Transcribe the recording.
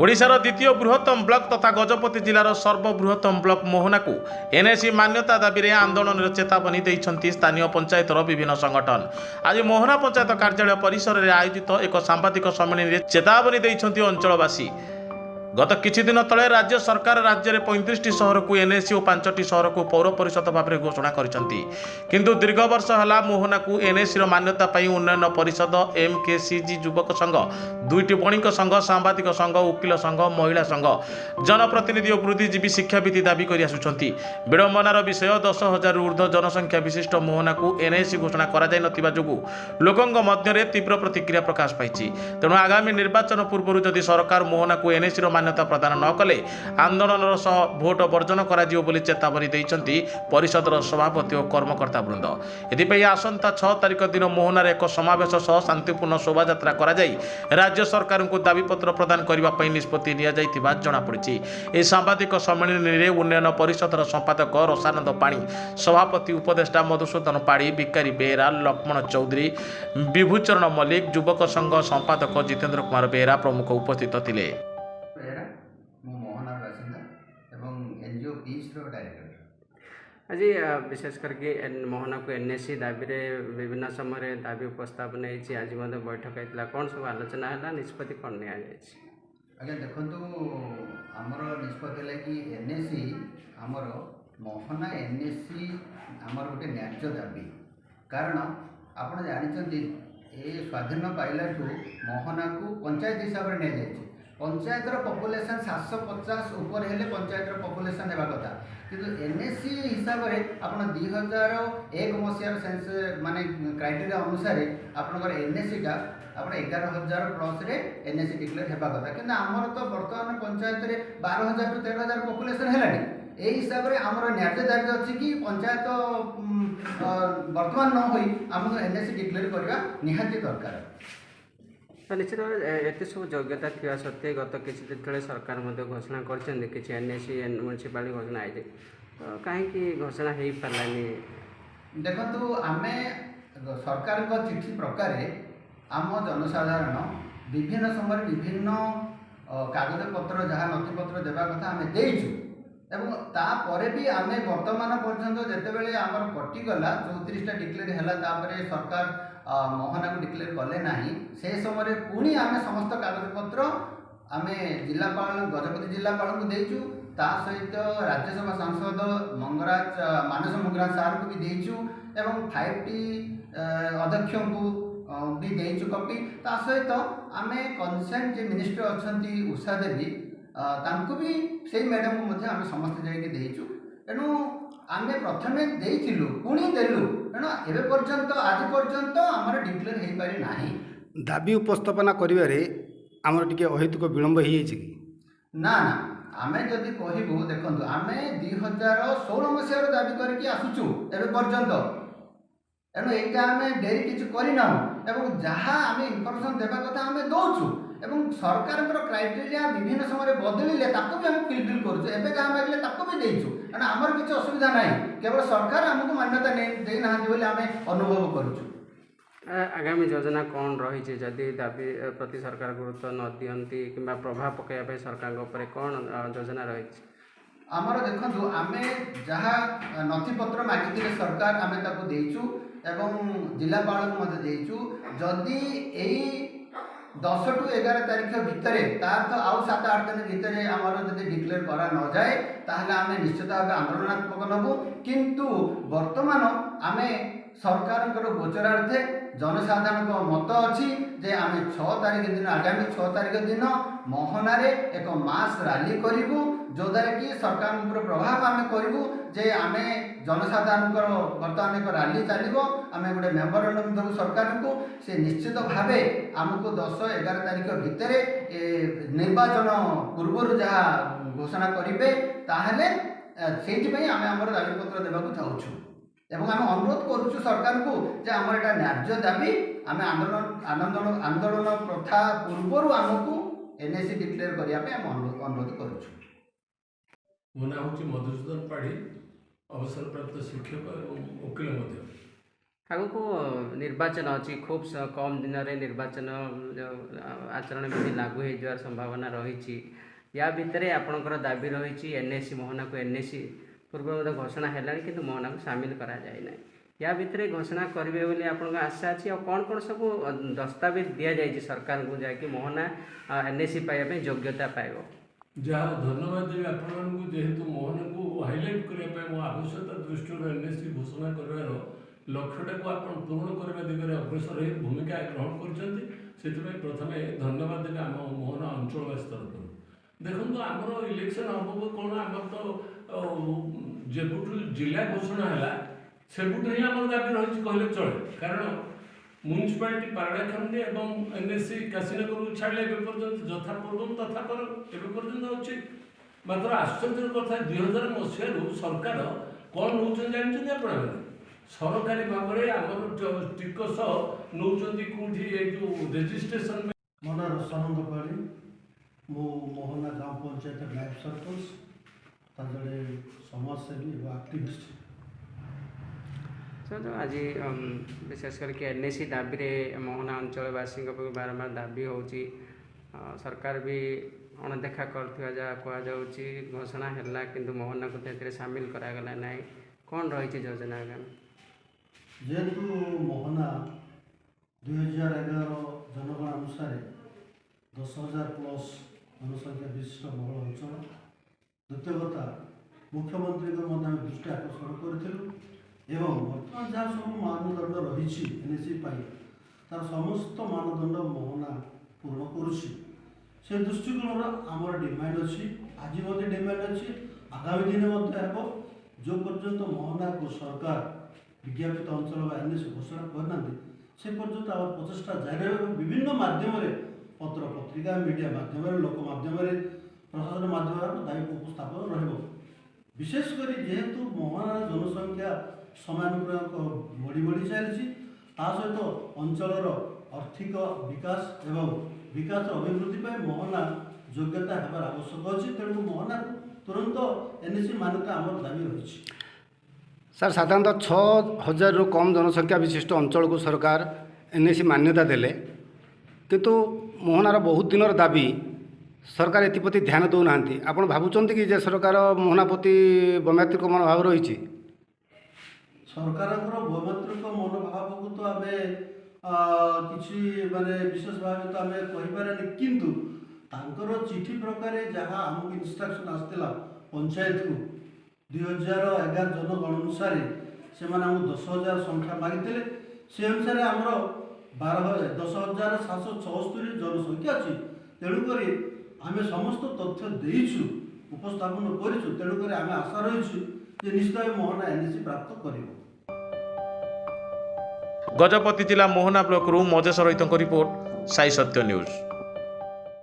ओडिशार द्वितीय बृहत्तम ब्लक तथा गजपति जिलार सर्वबृहत्तम ब्लक मोहना को एनएसी मान्यता दाबी में आंदोलन चेतावनी देइछन्ति स्थानीय पंचायतर विभिन्न संगठन। आज मोहना पंचायत कार्यालय परिसर में आयोजित एक सांबादिक सम्मेलन में चेतावनी देइछन्ति अंचलवासी। गत किछि दिन तले राज्य सरकार राज्य में 35टी सहर को एनएसी और 5टी सहर को पौर परिषद भाव में घोषणा करिसन्ति। किंतु दीर्घ वर्ष है मोहना को एनएसी मान्यता पाई उन्नयन परिषद एमकेसीजी युवक संघ 2टी बणिक संघ सांबादिक संघ वकिल संघ महिला संघ जनप्रतिनिधि और बुद्धिजीवी शिक्षाविधि दाबी कर आसुछन्ति। विडंबनार विषय 10,000 ऊर्ध्व जनसंख्या विशिष्ट मोहना को एनएसी घोषणा करा जाय नथिबा जोगु लोकंग मध्य तीव्र प्रतिक्रिया प्रकाश पाइछि। तेणु आगामी निर्वाचन पूर्व जदि सरकार मोहना को एनएसी मान्यता प्रदान न कले आंदोलन सह भोट वर्जन करा जिवो बोली चेतावनी देइछन्ति परिषदर सभापति और कर्मकर्ता वृंद। एथिपई आसंता 6 तारिख दिन मोहनार एक समावेश सह शांतिपूर्ण शोभायात्रा करा जाई राज्य सरकार को दाबीपत्र प्रदान करने पर निष्पत्ति निया जाइथिबा जणा पड़िछि। ए सांबादिक सम्मेलन में उन्नयन परिषदर संपादक रसानंद पाणी, सभापति उपदेष्टा मधुसूदन पाड़ी, भिकारी बेहरा, लक्ष्मण चौधरी, विभूचरण मल्लिक, युवक संघ संपादक जितेंद्र कुमार बेहरा प्रमुख उपस्थित थिले। एनजीओ पीस डायरेक्टर आज विशेष करके मोहना को एनएसी दाबी विभिन्न समय दाबी उपस्थापन होती आज बैठक होता कौन सब आलोचना है निष्पत्ति कौन नि आज्ञा देखु आमर निष्पत्ति है कि एनएसी आमर मोहना एनएसी आमर गोटे न्याय्य दाबी कारण आपड़ जानते ये स्वाधीन पाइला मोहना को पंचायत हिसाब से नि पंचायतर पपुलेसन 750 ऊपर हेले पंचायतर पपुलेसन हेबा कथा किंतु एनएसी हिसाब से आप 2001 मसीहार सेंस माने क्राइटेरिया अनुसार आपनकर एनएसी आप 11,000 प्लस रे एनएसी डिक्लेयर हेबा कथा किंतु आमर तो वर्तमान पंचायत रे 12,000 टू 13,000 पपुलेसन हेलानी ए हिसाब से आमर न्याय दाबी अच्छी कि पंचायत वर्तमान न होई हमको एनएसी डिक्लेयर करबा निहाती दरकार। निश्चित भाव एत सब योग्यता था सत्वे गत किसी दिन तले सरकार घोषणा कर एनएसी म्यूनिसिपाल घोषणा आई तो कहीं घोषणा हो पारानी देखु आम सरकार चिठी प्रकार आम जनसाधारण विभिन्न समय विभिन्न कागज पत्र जहाँ नथिपत्र देवा कथा आम देचु एवं तापर भी आम वर्तमान पर्यंत जितेबाला आमर कटिगला 34टा डिक्लेयर है सरकार मोहना को डिक्लेयर कले ना से समय पुणी आम समस्त कागज पत्र आम जिलापाल गजपति जिलापाल को देचु ता सहित राज्यसभा सांसद मंगराज मानस मंगराज सार को भी देचु एवं 5टी अध्यक्ष को भी देचु कॉपी ता सहित आम कंसर्न जे मिनिस्टर अच्छा उषा देवी तांको भी से मैडम को आम समस्त जाइए देचु तेणु आम प्रथम देलु पुणी देलु तेणु एवं पर्यंत आज पर्यंत आमर डिक्लेयर हो पारि नाही। दाबी उपस्थापना करिवारे आमर टिके अहेतुक विलंब हो ना ना आम जदि कहबू देखु आम 2016 मसीहार दाबी करके आसुचु एवं पर्यंत तेणु यहाँ आम डेरी किसी करना एवं जहाँ आम इनफर्मेशन देवा कथा आम दौचु एवं सरकार क्राइटेरिया विभिन्न समय बदलिले ताको भी आम फिलफिल करूँ एवं जहाँ मांगे ताको भी देचु तेना आमर किसी असुविधा ना केवल सरकार आमको मान्यता देना आम अनुभव करुँ। आगामी योजना कौन रही जदि दाबी प्रति सरकार गुरुत्व न दियंती कि प्रभाव पकड़ा सरकार ऊपर कौन योजना रही आमर देखु आम जहाँ नथिपत्र मागिले सरकार आम ताको देचु एवं जिलापाल को देचु जदि यही 10 टू 11 तारीख भितर तार तो आउ 7-8 दिन भितर आमर जब डिक्लेयर करा न जाए ताहले आम निश्चित भाव आंदोलनात्मक नबू किंतु वर्तमान आम सरकार गोचरार्थे जनसाधारण मत अच्छी जे आम 6 तारीख दिन आगामी 6 तारीख दिन मोहना रे एक मास रैली करूँ जो द्वारा कि सरकार प्रभाव आम करूँ जे आम जनसाधारण बर्तमान एक रैली चलो आम गोटे मेमोरांडम देव सरकार को से निश्चित भाव आमको 10-11 तारीख भितर निर्वाचन पूर्व जहाँ घोषणा करेंगे ताहले से आम आम दाबीपत्र देवाक चाहूँ एवं आम अनुरोध करुचु सरकार को जे आमर एटा न्याय्य दाबी आम आंदोलन प्रथा पूर्व आमको एनएसी डिक्लेयर करने अनुरोध करुचु। मो ना हूँ मधुसूदन पाढ़ी अवसरप्राप्त शिक्षक और वकिल ଆଗକୁ ନିର୍ବାଚନ ଅଛି ଖୁବ୍ କମ୍ ଦିନରେ ନିର୍ବାଚନ ଆଚରଣ ବିଧି ଲାଗୁ ହୋଇଯିବାର ସମ୍ଭାବନା ରହିଛି। ୟା ଭିତରେ ଆପଣଙ୍କର ଦାବି ରହିଛି ଏନ୍ଏସି ମୋହନାକୁ ଏନ୍ଏସି ପୂର୍ବ ମଧ୍ୟ ଘୋଷଣା ହେଲାଣି କିନ୍ତୁ ମୋହନାକୁ ସାମିଲ କରାଯାଇନାହିଁ। ୟା ଭିତରେ ଘୋଷଣା କରିବେ ବୋଲି ଆପଣଙ୍କ ଆଶା ଅଛି। ଆଉ କ'ଣ କ'ଣ ସବୁ ଦସ୍ତାବିଜ ଦିଆଯାଇଛି ସରକାରଙ୍କୁ ଯାହାକି ମୋହନା ଏନ୍ଏସି ପାଇବା ପାଇଁ ଯୋଗ୍ୟତା ପାଇବ? ଯାହା ଧନ୍ୟବାଦ ଦେବି ଆପଣମାନଙ୍କୁ, ଯେହେତୁ ମୋହନକୁ ହାଇଲାଇଟ୍ କରିବା ପାଇଁ ମୋ ଆବଶ୍ୟକତା ଦୃଷ୍ଟିରୁ ଏନ୍ଏସି ଘୋଷଣା କରିବାର ଲକ୍ଷ୍ୟଟାକୁ ଆପଣ ପୂରଣ କରିବା ଦିଗରେ ଅଗ୍ରସର ହୋଇ ଭୂମିକା ଗ୍ରହଣ କରିଛନ୍ତି। ସେଥିପାଇଁ ପ୍ରଥମେ ଧନ୍ୟବାଦ ଦେବି ଆମ ମୋହନ ଅଞ୍ଚଳବାସୀ ତରଫରୁ। ଦେଖନ୍ତୁ, ଆମର ଇଲେକ୍ସନ୍ ହେବ କ'ଣ, ଆମର ତ ଯେବେଠୁ ଜିଲ୍ଲା ଘୋଷଣା ହେଲା ସେବେଠୁ ହିଁ ଆମର ଦାବି ରହିଛି କହିଲେ ଚଳେ। କାରଣ म्यूनिसिपालिटी पारडाखंडी एवं एनएससी काशीनगर छाड़े एवं पर्यंत यथा पूर्व तथा पर एवं पर्यंत अच्छी। मात्र आश्चर्य कथा 2000 मसीह सरकार कौन नौ जानते आप सरकारी भाव में आमर टिकस नौ कौटी जो रेजिस्ट्रेशन मोर सनंद पाड़ी मो मोहना ग्राम पंचायत लाइफ सरपंच ताजड़े समाजसेवी और एक्टिविस्ट। सर आज विशेष करके एनएसी दाबी रे मोहना अंचलवासी बारंबार दाबी होची सरकार भी अणदेखा करथिबा जा कहा जाउची घोषणा हैला किंतु मोहना को तेरे शामिल करागला नाही कौन रही योजना आगामी जेहेतु मोहना 2011 जनगणना अनुसार 10,000 प्लस जनसंख्या विशिष्ट बहुल अंचल। द्वितीय कथा मुख्यमंत्री दृष्टि आकर्षण करूँ एवं बर्तमान जहाँ सब मानदंड रही एनएसी तार समस्त मानदंड मोहना पूर्ण करुच्ची से दृष्टिकोण आमर डिमांड अच्छी आज डिमांड अच्छी आगामी दिन जो पर्यंत मोहना को सरकार विज्ञापित अंचल एनएसी घोषणा करना से पर्यंत आम प्रचेषा जारी विभिन्न माध्यम पत्र पत्रिका मीडिया माध्यम लोक माध्यम प्रशासन माध्यम दायित्व उपस्थापन विशेषकर जेहेतु मोहना जनसंख्या समानुपात बढ़ी बढ़ी चली सहित अंचलर आर्थिक विकास एवं विकास अभिवृद्धि मोहना योग्यता होबार आवश्यक अच्छी। तेणु मोहना तुरंत एनएसी मान्यता आम दाबी रही। सर साधारणतः 6,000 रु कम जनसंख्या विशिष्ट अंचल को सरकार एनएसी मान्यता देले किंतु मोहनार बहुत दिन दाबी सरकार एप्रति ध्यान दौना आप भावुं कि जे सरकार मोहना प्रति वैमात्रिक मनोभाव रही सरकार वैमात्रिक मनोभाव को तो आम किसी माने विशेष भाव तो आम कहींपारे किंतु तांकर चिठी प्रकार जहाँ आमको इन्स्ट्रक्शन आसला पंचायत को 2011 जनगणना अनुसार से 10,000 संख्या मागिते से अनुसार आमर 10,774 जनसंख्या अच्छी। तेणुक आम समस्त तथ्य देचु उपस्थापन करूँ। तेणुक आम आशा रही निश्चित भाव मोहना एनएसी प्राप्त कर। गजपति जिला मोहना ब्लॉक मजेश रईत रिपोर्ट साई सत्य न्यूज।